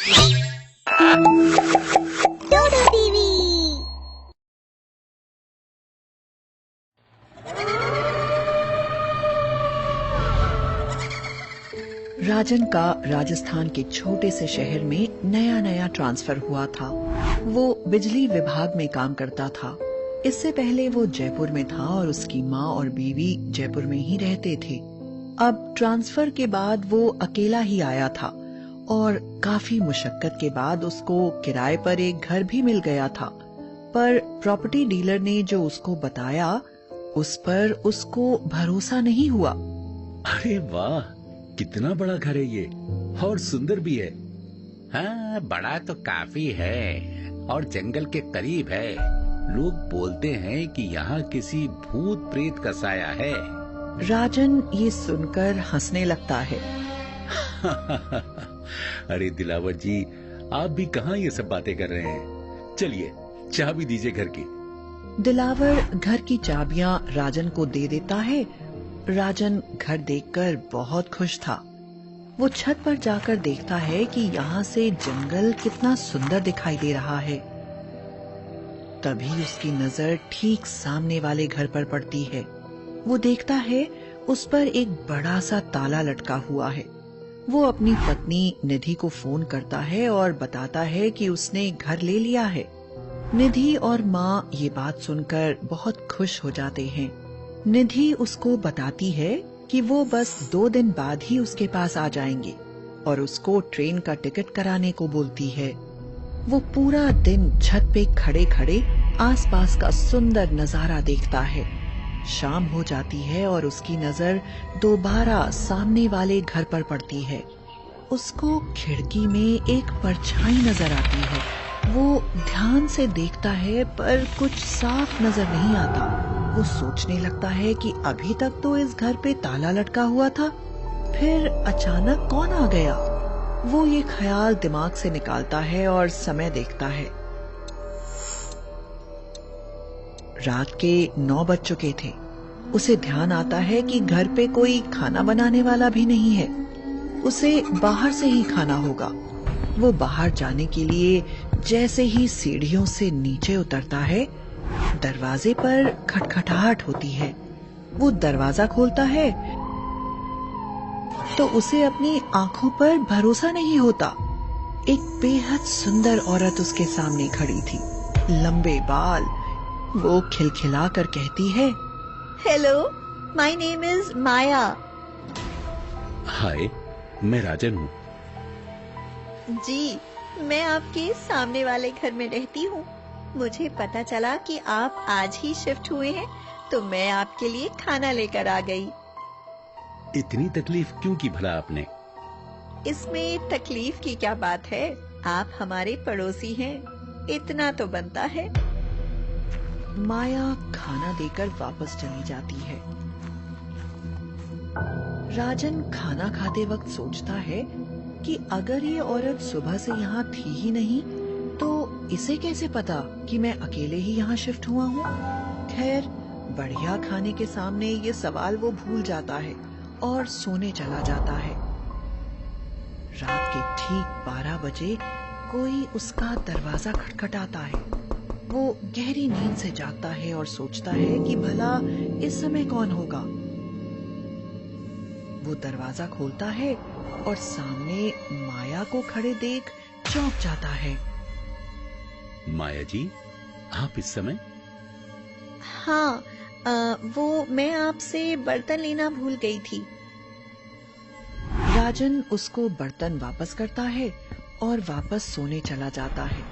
डोडो TV. राजन का राजस्थान के छोटे से शहर में नया नया ट्रांसफर हुआ था। वो बिजली विभाग में काम करता था। इससे पहले वो जयपुर में था और उसकी माँ और बीवी जयपुर में ही रहते थे। अब ट्रांसफर के बाद वो अकेला ही आया था और काफी मुशक्कत के बाद उसको किराए पर एक घर भी मिल गया था। पर प्रॉपर्टी डीलर ने जो उसको बताया उस पर उसको भरोसा नहीं हुआ। अरे वाह, कितना बड़ा घर है ये और सुंदर भी है। हाँ, बड़ा तो काफी है और जंगल के करीब है। लोग बोलते हैं कि यहाँ किसी भूत प्रेत का साया है। राजन ये सुनकर हंसने लगता है। अरे दिलावर जी, आप भी कहाँ ये सब बातें कर रहे हैं? चलिए चाबी दीजिए घर की। दिलावर घर की चाबियां राजन को दे देता है। राजन घर देखकर बहुत खुश था। वो छत पर जाकर देखता है कि यहाँ से जंगल कितना सुंदर दिखाई दे रहा है। तभी उसकी नजर ठीक सामने वाले घर पर पड़ती है। वो देखता है उस पर एक बड़ा सा ताला लटका हुआ है। वो अपनी पत्नी निधि को फोन करता है और बताता है कि उसने घर ले लिया है। निधि और माँ ये बात सुनकर बहुत खुश हो जाते हैं। निधि उसको बताती है कि वो बस 2 दिन बाद ही उसके पास आ जाएंगे और उसको ट्रेन का टिकट कराने को बोलती है। वो पूरा दिन छत पे खड़े खड़े आसपास का सुंदर नजारा देखता है। शाम हो जाती है और उसकी नजर दोबारा सामने वाले घर पर पड़ती है। उसको खिड़की में एक परछाई नजर आती है। वो ध्यान से देखता है पर कुछ साफ नजर नहीं आता। वो सोचने लगता है कि अभी तक तो इस घर पे ताला लटका हुआ था, फिर अचानक कौन आ गया। वो ये ख्याल दिमाग से निकालता है और समय देखता है। रात के 9 बज चुके थे। उसे ध्यान आता है कि घर पे कोई खाना बनाने वाला भी नहीं है। उसे बाहर से ही खाना होगा। वो बाहर जाने के लिए जैसे ही सीढ़ियों से नीचे उतरता है, दरवाजे पर खटखटाहट होती है। वो दरवाजा खोलता है तो उसे अपनी आंखों पर भरोसा नहीं होता। एक बेहद सुंदर औरत उसके सामने खड़ी थी, लंबे बाल। वो खिलखिला कर कहती है, हेलो, माय नेम इज माया। हाय, मैं राजन हूँ। जी, मैं आपके सामने वाले घर में रहती हूँ। मुझे पता चला कि आप आज ही शिफ्ट हुए हैं, तो मैं आपके लिए खाना लेकर आ गई। इतनी तकलीफ क्यों की भला आपने? इसमें तकलीफ की क्या बात है? आप हमारे पड़ोसी हैं, इतना तो बनता है। माया खाना देकर वापस चली जाती है। राजन खाना खाते वक्त सोचता है कि अगर ये औरत सुबह से यहाँ थी ही नहीं तो इसे कैसे पता कि मैं अकेले ही यहाँ शिफ्ट हुआ हूँ। खैर, बढ़िया खाने के सामने ये सवाल वो भूल जाता है और सोने चला जाता है। रात के ठीक 12 बजे कोई उसका दरवाजा खटखटाता है। वो गहरी नींद से जागता है और सोचता है कि भला इस समय कौन होगा। वो दरवाजा खोलता है और सामने माया को खड़े देख चौंक जाता है। माया जी, आप इस समय? हाँ, वो मैं आपसे बर्तन लेना भूल गई थी। राजन उसको बर्तन वापस करता है और वापस सोने चला जाता है।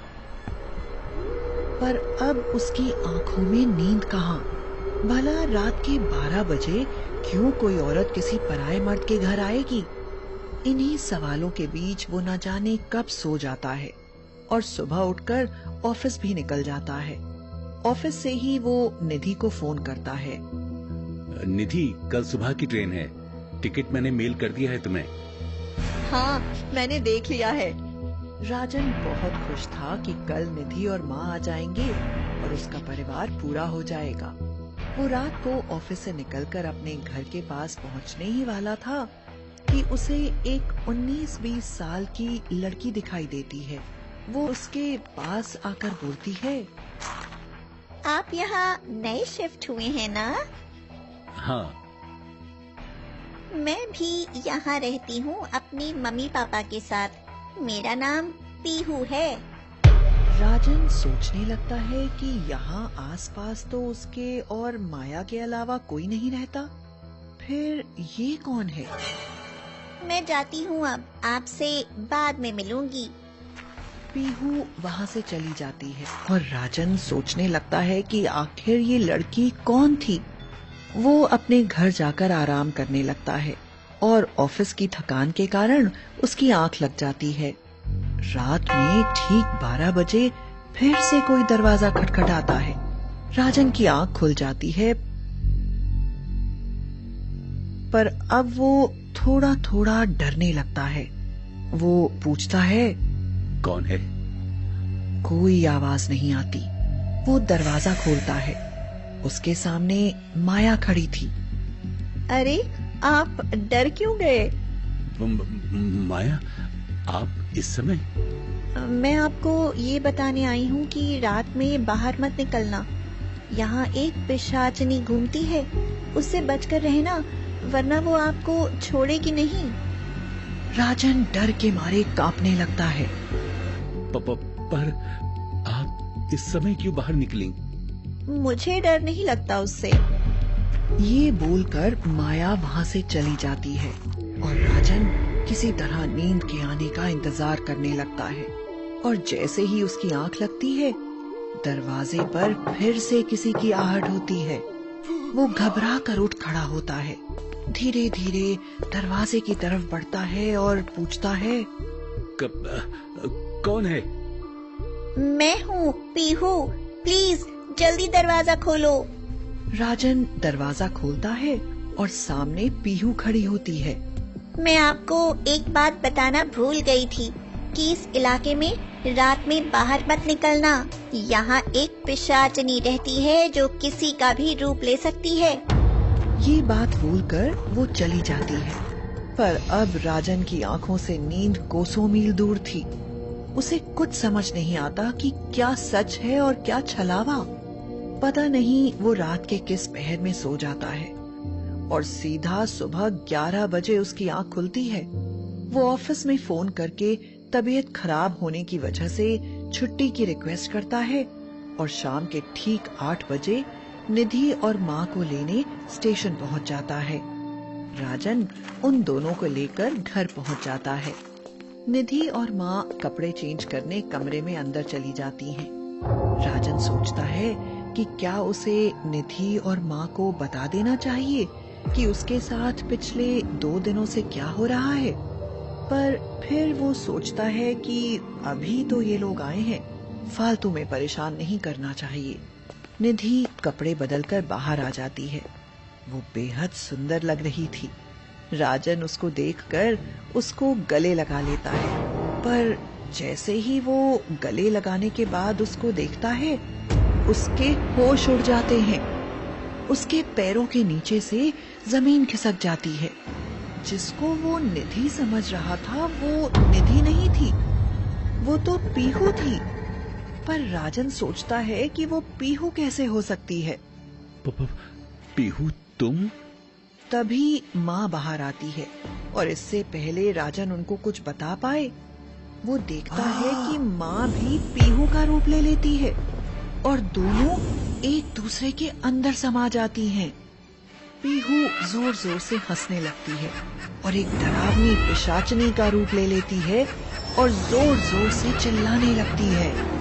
पर अब उसकी आंखों में नींद कहाँ। भला रात के 12 बजे क्यों कोई औरत किसी पराये मर्द के घर आएगी। इन्हीं सवालों के बीच वो न जाने कब सो जाता है और सुबह उठकर ऑफिस भी निकल जाता है। ऑफिस से ही वो निधि को फोन करता है। निधि, कल सुबह की ट्रेन है। टिकट मैंने मेल कर दिया है तुम्हें। हाँ, मैंने देख लिया है। राजन बहुत खुश था कि कल निधि और माँ आ जाएंगे और उसका परिवार पूरा हो जाएगा। वो रात को ऑफिस से निकलकर अपने घर के पास पहुंचने ही वाला था कि उसे एक 19-20 साल की लड़की दिखाई देती है। वो उसके पास आकर बोलती है, आप यहाँ नए शिफ्ट हुए हैं ना? हाँ। मैं भी यहाँ रहती हूँ अपनी मम्मी पापा के साथ। मेरा नाम पीहू है। राजन सोचने लगता है कि यहाँ आसपास तो उसके और माया के अलावा कोई नहीं रहता। फिर ये कौन है? मैं जाती हूँ अब, आपसे बाद में मिलूंगी। पीहू वहाँ से चली जाती है और राजन सोचने लगता है कि आखिर ये लड़की कौन थी। वो अपने घर जाकर आराम करने लगता है और ऑफिस की थकान के कारण उसकी आंख लग जाती है। रात में ठीक 12 बजे फिर से कोई दरवाजा खटखटाता है। राजन की आंख खुल जाती है, पर अब वो थोड़ा थोड़ा डरने लगता है। वो पूछता है, कौन है? कोई आवाज नहीं आती। वो दरवाजा खोलता है। उसके सामने माया खड़ी थी। अरे, आप डर क्यों गए? माया, आप इस समय? मैं आपको ये बताने आई हूँ कि रात में बाहर मत निकलना। यहाँ एक पिशाचिनी घूमती है, उससे बचकर रहना, वरना वो आपको छोड़ेगी नहीं। राजन डर के मारे कांपने लगता है। पर आप इस समय क्यों बाहर निकली? मुझे डर नहीं लगता उससे। ये बोलकर माया वहाँ से चली जाती है और राजन किसी तरह नींद के आने का इंतजार करने लगता है। और जैसे ही उसकी आंख लगती है, दरवाजे पर फिर से किसी की आहट होती है। वो घबरा कर उठ खड़ा होता है, धीरे धीरे दरवाजे की तरफ बढ़ता है और पूछता है, कौन है? मैं हूँ पीहू, प्लीज जल्दी दरवाजा खोलो। राजन दरवाजा खोलता है और सामने पीहू खड़ी होती है। मैं आपको एक बात बताना भूल गई थी कि इस इलाके में रात में बाहर मत निकलना। यहाँ एक पिशाचनी रहती है जो किसी का भी रूप ले सकती है। ये बात बोलकर वो चली जाती है, पर अब राजन की आंखों से नींद कोसों मील दूर थी। उसे कुछ समझ नहीं आता कि क्या सच है और क्या छलावा। पता नहीं वो रात के किस पहर में सो जाता है और सीधा सुबह 11 बजे उसकी आंख खुलती है। वो ऑफिस में फोन करके तबीयत खराब होने की वजह से छुट्टी की रिक्वेस्ट करता है और शाम के ठीक 8 बजे निधि और माँ को लेने स्टेशन पहुँच जाता है। राजन उन दोनों को लेकर घर पहुँच जाता है। निधि और माँ कपड़े चेंज करने कमरे में अंदर चली जाती हैं। राजन सोचता है कि क्या उसे निधि और माँ को बता देना चाहिए कि उसके साथ पिछले 2 दिनों से क्या हो रहा है, पर फिर वो सोचता है कि अभी तो ये लोग आए हैं, फालतू में परेशान नहीं करना चाहिए। निधि कपड़े बदलकर बाहर आ जाती है। वो बेहद सुंदर लग रही थी। राजन उसको देखकर उसको गले लगा लेता है, पर जैसे ही वो गले लगाने के बाद उसको देखता है, उसके होश उड़ जाते हैं। उसके पैरों के नीचे से जमीन खिसक जाती है। जिसको वो निधि समझ रहा था वो निधि नहीं थी, वो तो पीहू थी। पर राजन सोचता है कि वो पीहू कैसे हो सकती है। पीहू तुम? तभी माँ बाहर आती है और इससे पहले राजन उनको कुछ बता पाए, वो देखता है कि माँ भी पीहू का रूप ले लेती है और दोनों एक दूसरे के अंदर समा जाती हैं। पीहू जोर जोर से हंसने लगती है और एक डरावनी पिशाचनी का रूप ले लेती है और जोर जोर से चिल्लाने लगती है।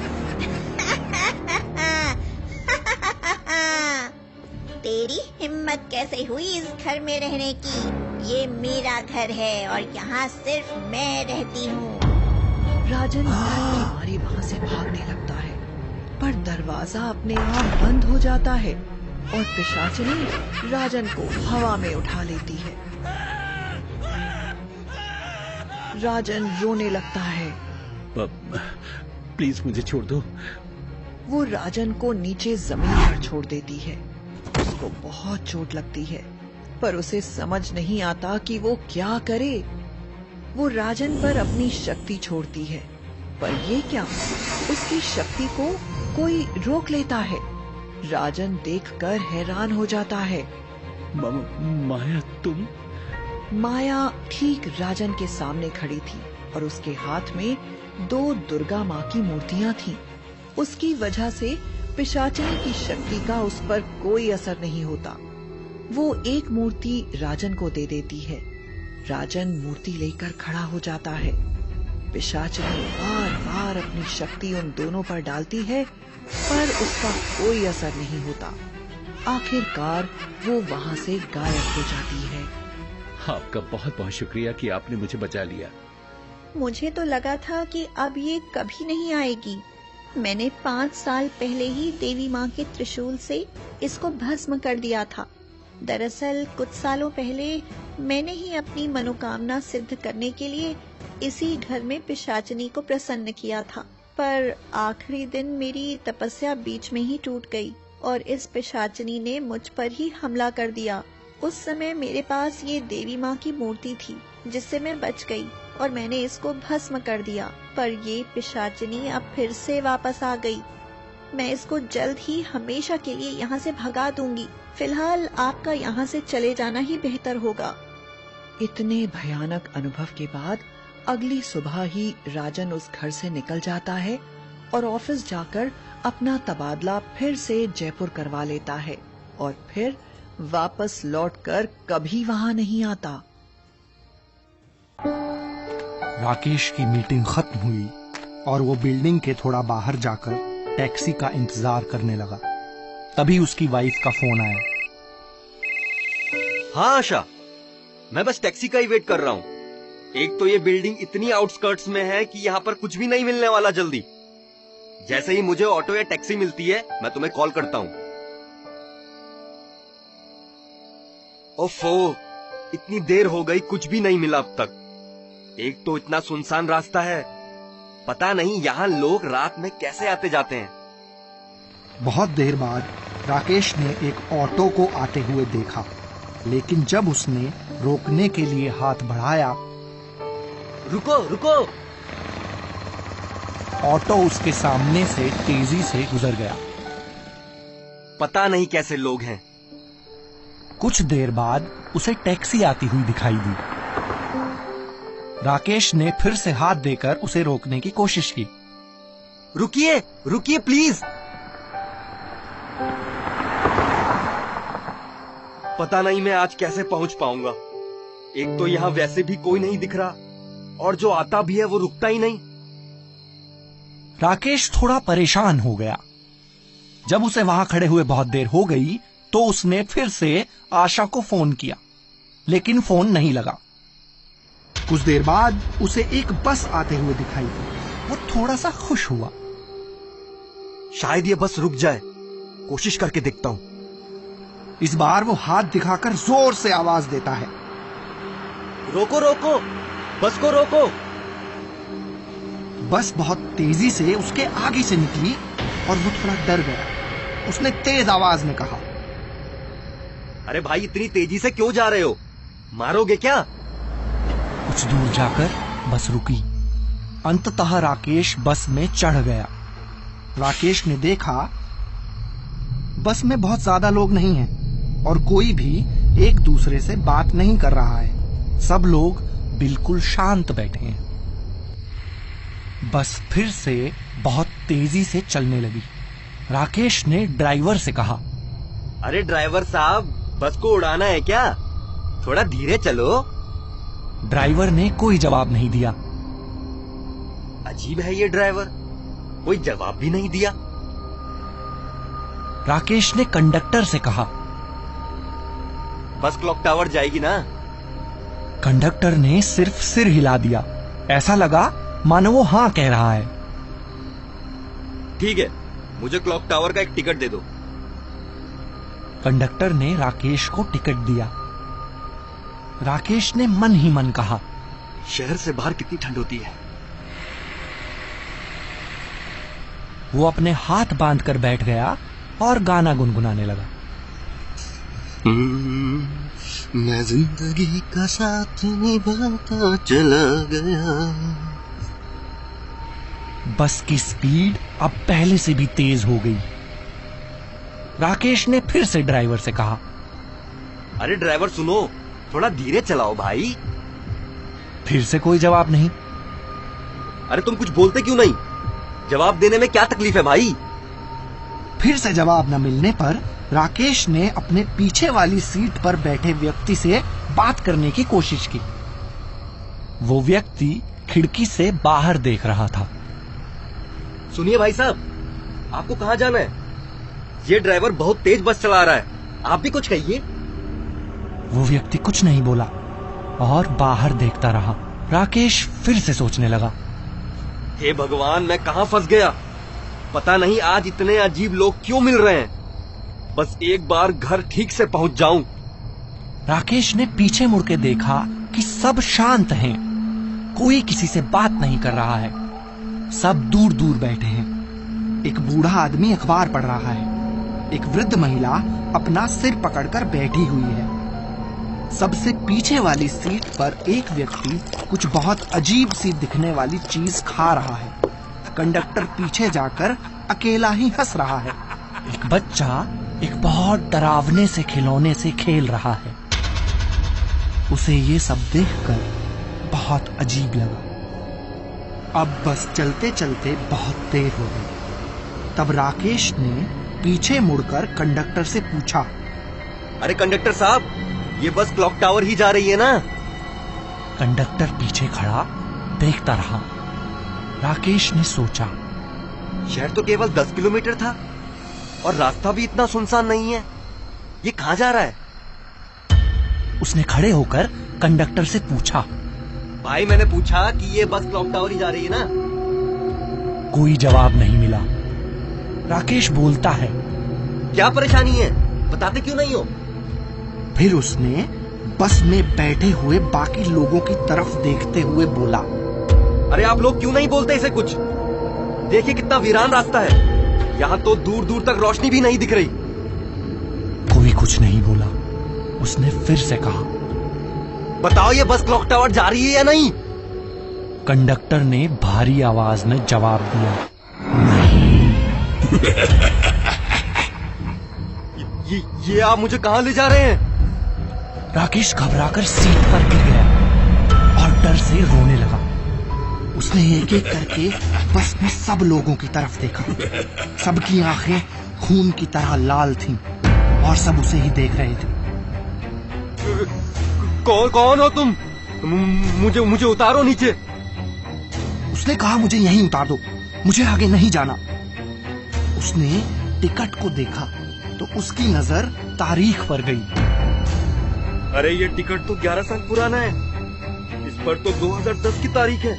तेरी हिम्मत कैसे हुई इस घर में रहने की? ये मेरा घर है और यहाँ सिर्फ मैं रहती हूँ। राजन डर के मारे वहाँ से भागने लगता है, पर दरवाजा अपने आप बंद हो जाता है और पिशाचिनी राजन को हवा में उठा लेती है। राजन रोने लगता है। प्लीज मुझे छोड़ दो। वो राजन को नीचे जमीन पर छोड़ देती है। उसको बहुत चोट लगती है। पर उसे समझ नहीं आता कि वो क्या करे। वो राजन पर अपनी शक्ति छोड़ती है, पर ये क्या, उसकी शक्ति को कोई रोक लेता है। राजन देखकर हैरान हो जाता है। माया, तुम? माया ठीक राजन के सामने खड़ी थी और उसके हाथ में 2 दुर्गा माँ की मूर्तियां थीं। उसकी वजह से पिशाचिनी की शक्ति का उस पर कोई असर नहीं होता। वो एक मूर्ति राजन को दे देती है। राजन मूर्ति लेकर खड़ा हो जाता है। पिशाचिनी बार बार अपनी शक्ति उन दोनों पर डालती है, पर उसका कोई असर नहीं होता। आखिरकार वो वहाँ से गायब हो जाती है। आपका बहुत बहुत शुक्रिया कि आपने मुझे बचा लिया। मुझे तो लगा था कि अब ये कभी नहीं आएगी। मैंने 5 साल पहले ही देवी माँ के त्रिशूल से इसको भस्म कर दिया था। दरअसल कुछ सालों पहले मैंने ही अपनी मनोकामना सिद्ध करने के लिए इसी घर में पिशाचिनी को प्रसन्न किया था, पर आखिरी दिन मेरी तपस्या बीच में ही टूट गई और इस पिशाचिनी ने मुझ पर ही हमला कर दिया। उस समय मेरे पास ये देवी माँ की मूर्ति थी जिससे मैं बच गई और मैंने इसको भस्म कर दिया, पर ये पिशाचिनी अब फिर से वापस आ गई। मैं इसको जल्द ही हमेशा के लिए यहाँ से भगा दूंगी। फिलहाल आपका यहाँ से चले जाना ही बेहतर होगा। इतने भयानक अनुभव के बाद अगली सुबह ही राजन उस घर से निकल जाता है और ऑफिस जाकर अपना तबादला फिर से जयपुर करवा लेता है और फिर वापस लौटकर कभी वहाँ नहीं आता। राकेश की मीटिंग खत्म हुई और वो बिल्डिंग के थोड़ा बाहर जाकर टैक्सी का इंतजार करने लगा। तभी उसकी वाइफ का फोन आया। हाँ आशा, मैं बस टैक्सी का ही वेट कर रहा हूँ। एक तो ये बिल्डिंग इतनी आउटस्कर्ट्स में है कि यहाँ पर कुछ भी नहीं मिलने वाला जल्दी। जैसे ही मुझे ऑटो या टैक्सी मिलती है मैं तुम्हें कॉल करता हूँ। ओफो, इतनी देर हो गई, कुछ भी नहीं मिला अब तक। एक तो इतना सुनसान रास्ता है, पता नहीं यहाँ लोग रात में कैसे आते जाते हैं। बहुत देर बाद राकेश ने एक ऑटो को आते हुए देखा, लेकिन जब उसने रोकने के लिए हाथ बढ़ाया, रुको रुको, ऑटो उसके सामने से तेजी से गुजर गया। पता नहीं कैसे लोग हैं। कुछ देर बाद उसे टैक्सी आती हुई दिखाई दी। राकेश ने फिर से हाथ देकर उसे रोकने की कोशिश की। रुकिए रुकिए प्लीज। पता नहीं मैं आज कैसे पहुंच पाऊंगा। एक तो यहाँ वैसे भी कोई नहीं दिख रहा और जो आता भी है वो रुकता ही नहीं। राकेश थोड़ा परेशान हो गया। जब उसे वहां खड़े हुए बहुत देर हो गई तो उसने फिर से आशा को फोन किया, लेकिन फोन नहीं लगा। कुछ देर बाद उसे एक बस आते हुए दिखाई दी। वो थोड़ा सा खुश हुआ। शायद ये बस रुक जाए, कोशिश करके देखता हूं। इस बार वो हाथ दिखाकर जोर से आवाज देता है, रोको रोको, बस को रोको। बस बहुत तेजी से उसके आगे से निकली और वो थोड़ा डर गया। उसने तेज आवाज में कहा, अरे भाई, इतनी तेजी से क्यों जा रहे हो? मारोगे क्या? कुछ दूर जाकर बस रुकी। अंततः राकेश बस में चढ़ गया। राकेश ने देखा बस में बहुत ज्यादा लोग नहीं हैं और कोई भी एक दूसरे से बात नहीं कर रहा है। सब लोग बिल्कुल शांत बैठे हैं। बस फिर से बहुत तेजी से चलने लगी। राकेश ने ड्राइवर से कहा, अरे ड्राइवर साहब, बस को उड़ाना है क्या? थोड़ा धीरे चलो। ड्राइवर ने कोई जवाब नहीं दिया। अजीब है ये ड्राइवर, कोई जवाब भी नहीं दिया। राकेश ने कंडक्टर से कहा, बस क्लॉक टावर जाएगी ना? कंडक्टर ने सिर्फ सिर हिला दिया। ऐसा लगा मानो वो हाँ कह रहा है। ठीक है, मुझे क्लॉक टावर का एक टिकट दे दो। कंडक्टर ने राकेश को टिकट दिया। राकेश ने मन ही मन कहा, शहर से बाहर कितनी ठंड होती है। वो अपने हाथ बांधकर बैठ गया और गाना गुनगुनाने लगा। मैं जिंदगी का साथ निभाता चला गया। बस की स्पीड अब पहले से भी तेज हो गई। राकेश ने फिर से ड्राइवर से कहा, अरे ड्राइवर सुनो, थोड़ा धीरे चलाओ भाई। फिर से कोई जवाब नहीं। अरे तुम कुछ बोलते क्यों नहीं? जवाब देने में क्या तकलीफ है भाई? फिर से जवाब न मिलने पर राकेश ने अपने पीछे वाली सीट पर बैठे व्यक्ति से बात करने की कोशिश की। वो व्यक्ति खिड़की से बाहर देख रहा था। सुनिए भाई साहब, आपको कहाँ जाना है? ये ड्राइवर बहुत तेज बस चला रहा है, आप भी कुछ कहिए। वो व्यक्ति कुछ नहीं बोला और बाहर देखता रहा। राकेश फिर से सोचने लगा, हे भगवान, मैं कहाँ फंस गया? पता नहीं आज इतने अजीब लोग क्यों मिल रहे हैं। बस एक बार घर ठीक से पहुंच जाऊं। राकेश ने पीछे मुड़ के देखा कि सब शांत हैं, कोई किसी से बात नहीं कर रहा है, सब दूर दूर बैठे हैं। एक बूढ़ा आदमी अखबार पढ़ रहा है, एक वृद्ध महिला अपना सिर पकड़कर बैठी हुई है। सबसे पीछे वाली सीट पर एक व्यक्ति कुछ बहुत अजीब सी दिखने वाली चीज खा रहा है। कंडक्टर पीछे जाकर अकेला ही हंस रहा है। एक बच्चा एक बहुत डरावने से खिलौने से खेल रहा है। उसे ये सब देखकर बहुत अजीब लगा। अब बस चलते चलते बहुत देर हो गई। तब राकेश ने पीछे मुड़कर कंडक्टर से पूछा, अरे कंडक्टर साहब, ये बस क्लॉक टावर ही जा रही है ना? कंडक्टर पीछे खड़ा देखता रहा। राकेश ने सोचा, शहर तो केवल 10 किलोमीटर था और रास्ता भी इतना सुनसान नहीं है, ये कहाँ जा रहा है? उसने खड़े होकर कंडक्टर से पूछा, भाई मैंने पूछा कि ये बस क्लॉक टावर ही जा रही है ना? कोई जवाब नहीं मिला। राकेश बोलता है, क्या परेशानी है, बताते क्यों नहीं हो? फिर उसने बस में बैठे हुए बाकी लोगों की तरफ देखते हुए बोला, अरे आप लोग क्यों नहीं बोलते इसे कुछ? देखिए कितना वीरान रास्ता है, यहाँ तो दूर दूर तक रोशनी भी नहीं दिख रही। कोई कुछ नहीं बोला। उसने फिर से कहा, बताओ ये बस क्लॉक टावर जा रही है या नहीं? कंडक्टर ने भारी आवाज में जवाब दिया, ये आप मुझे कहाँ ले जा रहे हैं? राकेश घबराकर सीट पर गिर गया और डर से रोने लगा। उसने एक एक करके बस में सब लोगों की तरफ देखा। सबकी आंखें खून की तरह लाल थीं और सब उसे ही देख रहे थे। कौन हो तुम? मुझे उतारो नीचे। उसने कहा, मुझे यहीं उतार दो, मुझे आगे नहीं जाना। उसने टिकट को देखा तो उसकी नजर तारीख पर गई। अरे ये टिकट तो 11 साल पुराना है, इस पर तो 2010 की तारीख है।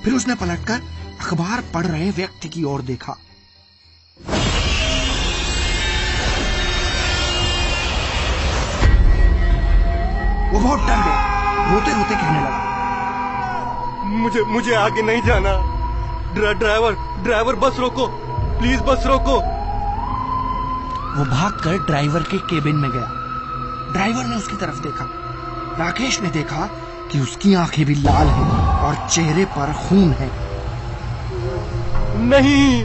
फिर उसने पलटकर अखबार पढ़ रहे व्यक्ति की ओर देखा। वो बहुत डर गया, रोते रोते कहने लगा, मुझे आगे नहीं जाना। ड्राइवर बस रोको, प्लीज बस रोको। वो भागकर ड्राइवर के केबिन में गया। ड्राइवर ने उसकी तरफ देखा। राकेश ने देखा कि उसकी आंखें भी लाल हैं और चेहरे पर खून है। नहीं।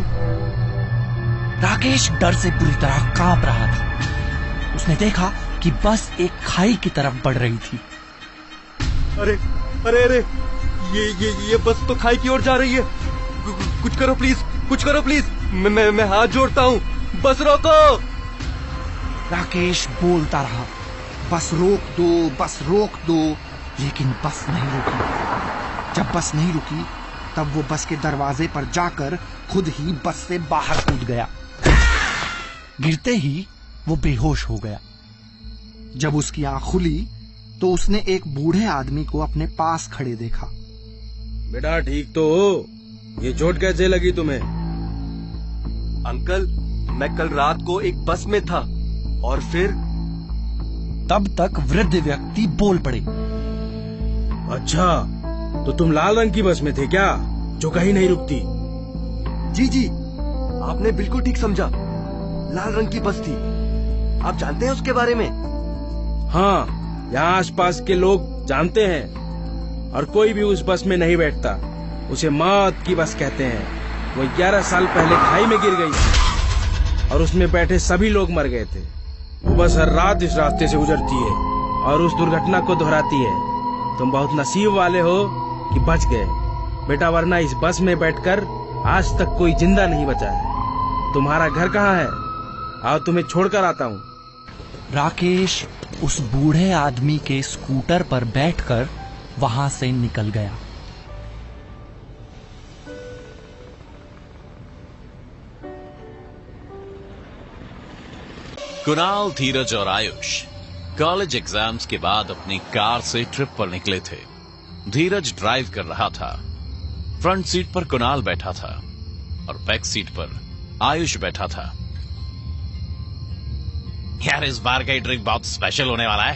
राकेश डर से पूरी तरह कांप रहा था। उसने देखा कि बस एक खाई की तरफ बढ़ रही थी। अरे ये बस तो खाई की ओर जा रही है। कुछ करो प्लीज, मैं हाथ जोड़ता हूँ, बस रोको। राकेश बोलता रहा, बस रोक दो, लेकिन बस नहीं रुकी। जब बस नहीं रुकी तब वो बस के दरवाजे पर जाकर खुद ही बस से बाहर कूद गया। गिरते ही वो बेहोश हो गया। जब उसकी आंख खुली तो उसने एक बूढ़े आदमी को अपने पास खड़े देखा। बेटा ठीक तो हो? ये चोट कैसे लगी तुम्हें? अंकल, मैं कल रात को एक बस में था और फिर। तब तक वृद्ध व्यक्ति बोल पड़े, अच्छा, तो तुम लाल रंग की बस में थे क्या, जो कहीं नहीं रुकती? जी, आपने बिल्कुल ठीक समझा, लाल रंग की बस थी। आप जानते हैं उसके बारे में? हाँ, यहाँ आसपास के लोग जानते हैं और कोई भी उस बस में नहीं बैठता। उसे मौत की बस कहते हैं। वो 11 साल पहले खाई में गिर गई थी और उसमें बैठे सभी लोग मर गए थे। वो बस हर रात इस रास्ते से गुजरती है और उस दुर्घटना को दोहराती है। तुम बहुत नसीब वाले हो कि बच गए बेटा, वरना इस बस में बैठकर आज तक कोई जिंदा नहीं बचा है। तुम्हारा घर कहाँ है? आओ तुम्हें छोड़कर आता हूँ। राकेश उस बूढ़े आदमी के स्कूटर पर बैठकर वहां से निकल गया। कुणाल, धीरज और आयुष कॉलेज एग्जाम्स के बाद अपनी कार से ट्रिप पर निकले थे। धीरज ड्राइव कर रहा था। फ्रंट सीट पर कुणाल बैठा था और बैक सीट पर आयुष बैठा था। यार, इस बार का ट्रिप बहुत स्पेशल होने वाला है।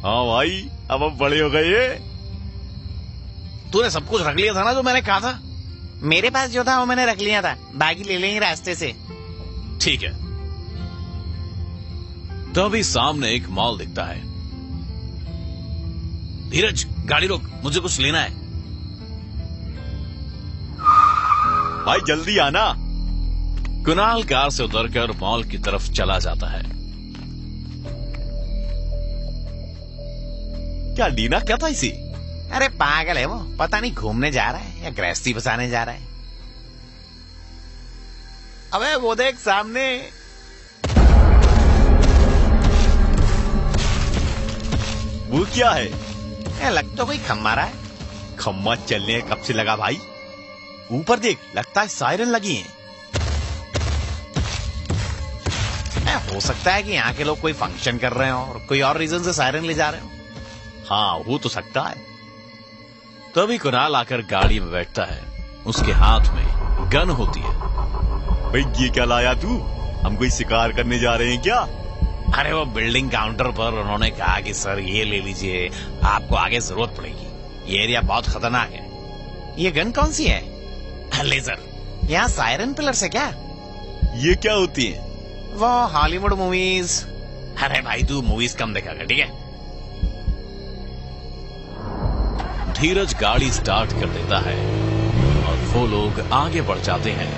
हाँ भाई, अब हम बड़े हो गए। तूने सब कुछ रख लिया था ना जो मैंने कहा था? मेरे पास जो था वो मैंने रख लिया था, बाकी ले लेंगे रास्ते से। ठीक है। तभी सामने एक मॉल दिखता है। धीरज, गाड़ी रोक, मुझे कुछ लेना है। भाई जल्दी आना। कुणाल कार से उतरकर मॉल की तरफ चला जाता है। क्या लीना क्या था इसी? अरे पागल है वो, पता नहीं घूमने जा रहा है या गृहस्थी बसाने जा रहा है। अबे वो देख सामने। वो क्या है? लग तो कोई खम्मा रहा है। खम्मा चलने कब से लगा भाई? ऊपर देख, लगता है सायरन लगी है। हो सकता है कि यहाँ के लोग कोई फंक्शन कर रहे हो और कोई और रीजन से सायरन ले जा रहे हो। हाँ, वो तो सकता है। तभी कुणाल आकर गाड़ी में बैठता है। उसके हाथ में गन होती है। भाई ये क्या लाया तू? हम कोई शिकार करने जा रहे हैं क्या? अरे वो बिल्डिंग काउंटर पर उन्होंने कहा कि सर ये ले लीजिए, आपको आगे जरूरत पड़ेगी, ये एरिया बहुत खतरनाक है। ये गन कौन सी है? लेजर। यहाँ सायरन पिलर्स है क्या? ये क्या होती है? वो हॉलीवुड मूवीज। अरे भाई तू मूवीज कम देखा कर, ठीक है? धीरज गाड़ी स्टार्ट कर देता है और वो लोग आगे बढ़ जाते हैं।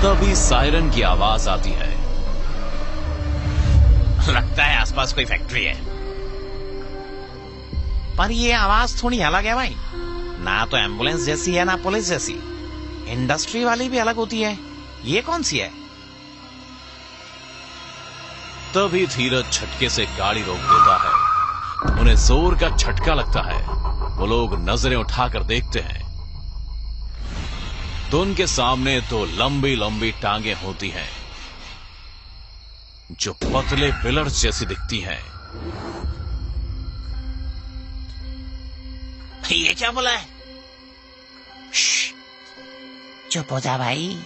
तभी सायरन की आवाज आती है। लगता है आसपास कोई फैक्ट्री है, पर ये आवाज थोड़ी अलग है भाई। ना तो एम्बुलेंस जैसी है ना पुलिस जैसी। इंडस्ट्री वाली भी अलग होती है, ये कौन सी है? तभी धीरज झटके से गाड़ी रोक देता है। उन्हें जोर का झटका लगता है। वो लोग नजरें उठाकर देखते हैं तो उनके सामने दो लंबी लंबी टांगे होती हैं जो पतले पिलर्स जैसी दिखती हैं। ये क्या बोला है? चुप हो जा भाई।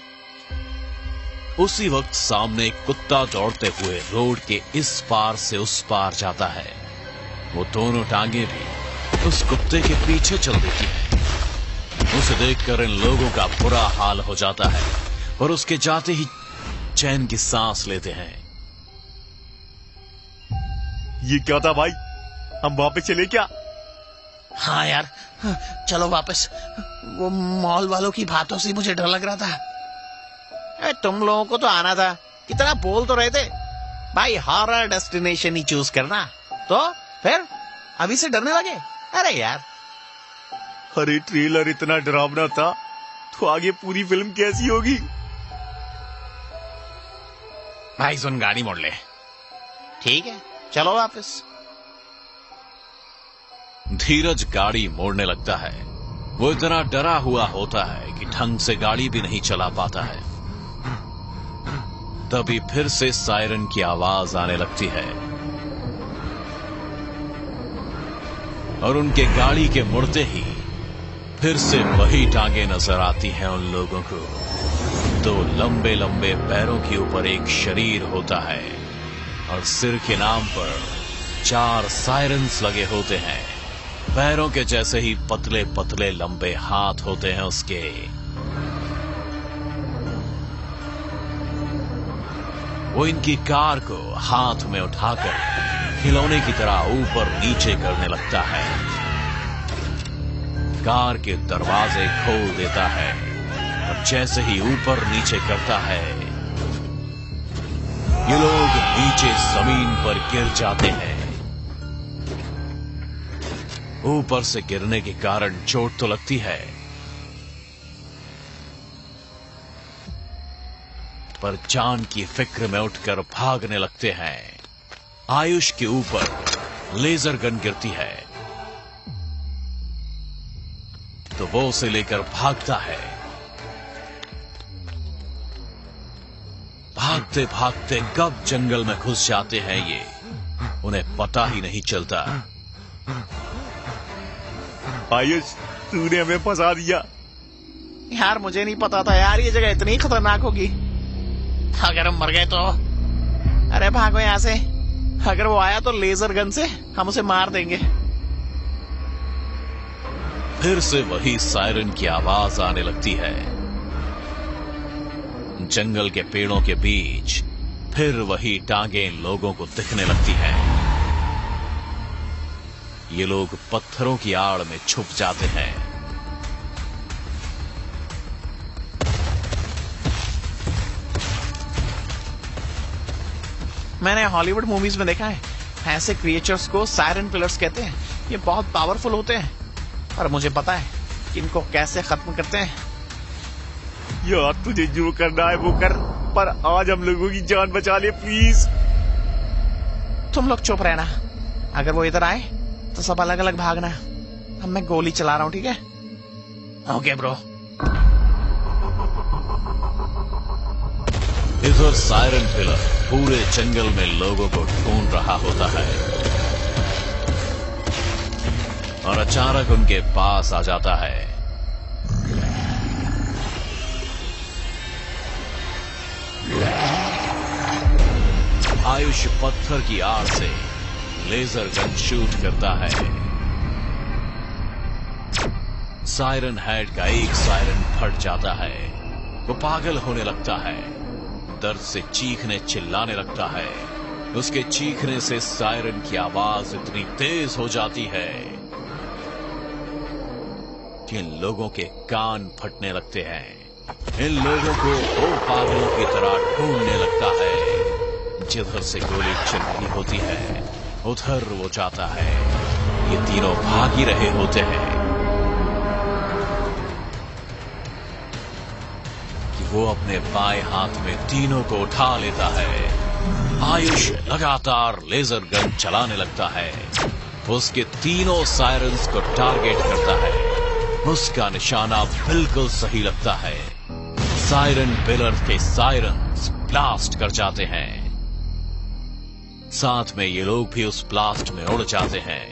उसी वक्त सामने एक कुत्ता दौड़ते हुए रोड के इस पार से उस पार जाता है। वो दोनों टांगे भी उस कुत्ते के पीछे चल देती है। उसे देखकर इन लोगों का बुरा हाल हो जाता है और उसके जाते ही चैन की सांस लेते हैं। ये क्या था भाई? हम वापस चले क्या? हाँ यार, चलो वापस। वो मॉल वालों की बातों से मुझे डर लग रहा था। तुम लोगों को तो आना था, कितना बोल तो रहे थे भाई, हॉरर डेस्टिनेशन ही चूज करना। तो फिर अभी से डरने लगे? अरे यार, अरे ट्रेलर इतना डरावना था तो आगे पूरी फिल्म कैसी होगी? भाई सुन, गाड़ी मोड़ ले। ठीक है, चलो वापस। धीरज गाड़ी मोड़ने लगता है। वो इतना डरा हुआ होता है कि ढंग से गाड़ी भी नहीं चला पाता है। तभी फिर से सायरन की आवाज आने लगती है और उनके गाड़ी के मुड़ते ही फिर से वही टांगे नजर आती हैं उन लोगों को। दो लंबे लंबे पैरों के ऊपर एक शरीर होता है और सिर के नाम पर 4 सायरन्स लगे होते हैं। पैरों के जैसे ही पतले पतले लंबे हाथ होते हैं उसके। वो इनकी कार को हाथ में उठाकर खिलौने की तरह ऊपर नीचे करने लगता है। कार के दरवाजे खोल देता है और जैसे ही ऊपर नीचे करता है, ये लोग नीचे जमीन पर गिर जाते हैं। ऊपर से गिरने के कारण चोट तो लगती है, पर जान की फिक्र में उठकर भागने लगते हैं। आयुष के ऊपर लेजर गन गिरती है तो वो उसे लेकर भागता है। भागते भागते कब जंगल में घुस जाते हैं ये उन्हें पता ही नहीं चलता। आयुष, तूने हमें फंसा दिया। यार मुझे नहीं पता था यार ये जगह इतनी खतरनाक होगी। अगर हम मर गए तो? अरे भागो यहां से, अगर वो आया तो लेजर गन से हम उसे मार देंगे। फिर से वही सायरन की आवाज आने लगती है। जंगल के पेड़ों के बीच फिर वही टांगें लोगों को दिखने लगती हैं। ये लोग पत्थरों की आड़ में छुप जाते हैं। मैंने हॉलीवुड मूवीज में देखा है, ऐसे क्रिएचर्स को सायरन पिलर्स कहते हैं। ये बहुत पावरफुल होते हैं और मुझे पता है कि इनको कैसे खत्म करते हैं। यार तुझे जो करना है वो कर, पर आज हम लोगों की जान बचा ले प्लीज। तुम लोग चुप रहना, अगर वो इधर आए तो सब अलग अलग भागना। अब मैं गोली चला रहा हूं, ठीक है? Okay bro. इधर सायरन पिलर पूरे जंगल में लोगों को ढूंढ रहा होता है और अचानक उनके पास आ जाता है। आयुष पत्थर की आड़ से लेजर गन शूट करता है। सायरन हेड का एक सायरन फट जाता है। वो पागल होने लगता है, दर्द से चीखने चिल्लाने लगता है। उसके चीखने से सायरन की आवाज इतनी तेज हो जाती है कि इन लोगों के कान फटने लगते हैं। इन लोगों को वो पागलों की तरह ढूंढने लगता है। जिधर से गोली चल रही होती है उधर वो जाता है। ये तीनों भाग ही रहे होते हैं कि वो अपने बाएं हाथ में तीनों को उठा लेता है। आयुष लगातार लेजर गन चलाने लगता है। उसके तीनों सायरन्स को टारगेट करता है। उसका निशाना बिल्कुल सही लगता है। सायरन पिलर के सायरन्स ब्लास्ट कर जाते हैं। साथ में ये लोग भी उस ब्लास्ट में उड़ जाते हैं।